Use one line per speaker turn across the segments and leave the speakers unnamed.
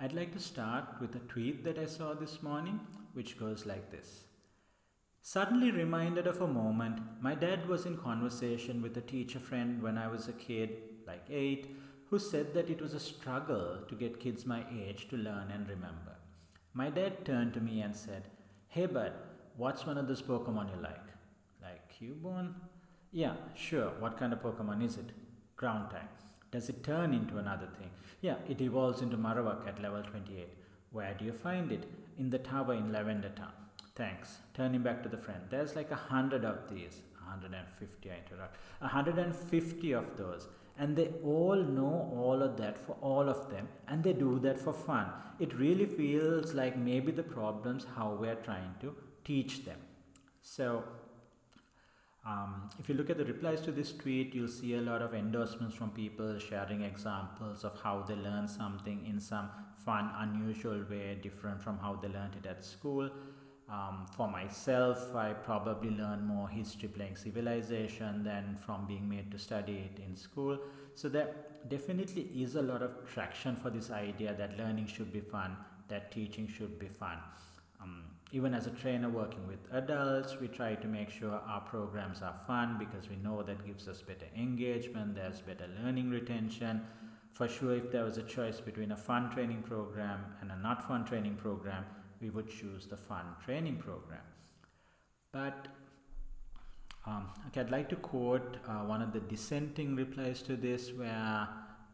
I'd like to start with a tweet that I saw this morning, which goes like this. Suddenly reminded of a moment, my dad was in conversation with a teacher friend when I was a kid, like 8, who said that it was a struggle to get kids my age to learn and remember. My dad turned to me and said, "Hey bud, what's one of those Pokemon you like?" Like Cubone? Yeah, sure. What kind of Pokemon is it? Ground type. Does it turn into another thing? Yeah, it evolves into Marowak at level 28. Where do you find it? In the tower in Lavender Town. Thanks. Turning back to the friend. There's like 100 of these. 150, I interrupt. 150 of those. And they all know all of that for all of them. And they do that for fun. It really feels like maybe the problem's how we're trying to teach them. So if you look at the replies to this tweet, you'll see a lot of endorsements from people sharing examples of how they learn something in some fun, unusual way, different from how they learned it at school. For myself, I probably learned more history playing Civilization than from being made to study it in school. So there definitely is a lot of traction for this idea that learning should be fun, that teaching should be fun. Even as a trainer working with adults, we try to make sure our programs are fun because we know that gives us better engagement, there's better learning retention. For sure, if there was a choice between a fun training program and a not fun training program, we would choose the fun training program. But okay, I'd like to quote one of the dissenting replies to this where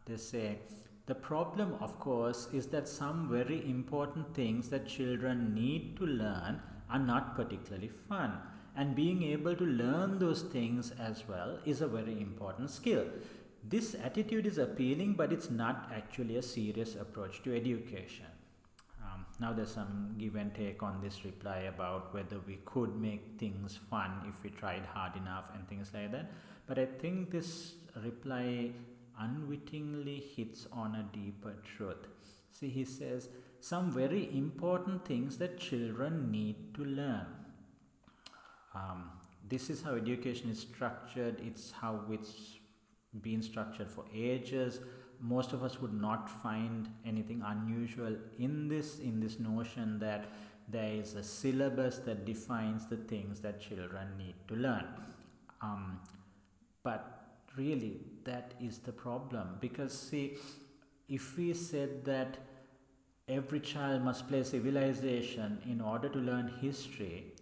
they say, the problem, of course, is that some very important things that children need to learn are not particularly fun. And being able to learn those things as well is a very important skill. This attitude is appealing, but it's not actually a serious approach to education. Now there's some give and take on this reply about whether we could make things fun if we tried hard enough and things like that. But I think this reply unwittingly hits on a deeper truth. See, he says some very important things that children need to learn. This is how education is structured. It's how it's been structured for ages. Most of us would not find anything unusual in this notion that there is a syllabus that defines the things that children need to learn. But really, that is the problem, because see, if we said that every child must play Civilization in order to learn history,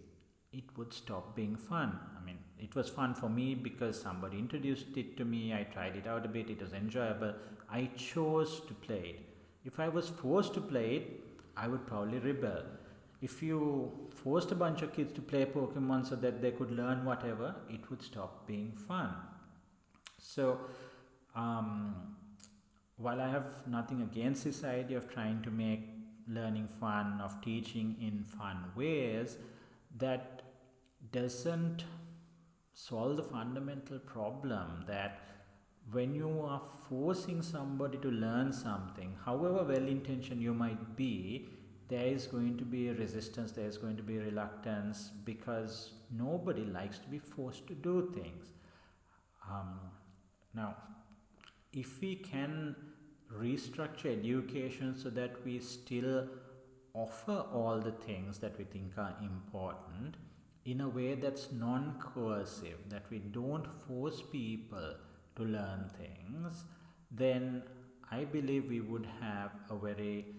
it would stop being fun. I mean, it was fun for me because somebody introduced it to me. I tried it out a bit. It was enjoyable. I chose to play it. If I was forced to play it, I would probably rebel. If you forced a bunch of kids to play Pokemon so that they could learn whatever, it would stop being fun. So, while I have nothing against this idea of trying to make learning fun, of teaching in fun ways, that doesn't solve the fundamental problem that when you are forcing somebody to learn something, however well intentioned you might be, there is going to be resistance, there is going to be reluctance, because nobody likes to be forced to do things. Now, if we can restructure education so that we still offer all the things that we think are important in a way that's non-coercive, that we don't force people to learn things, then I believe we would have a very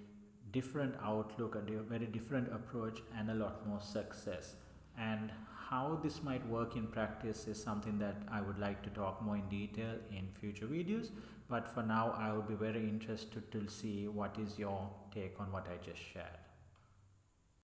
different outlook, a very different approach, and a lot more success. And how this might work in practice is something that I would like to talk more in detail in future videos. But for now, I would be very interested to see what is your take on what I just shared.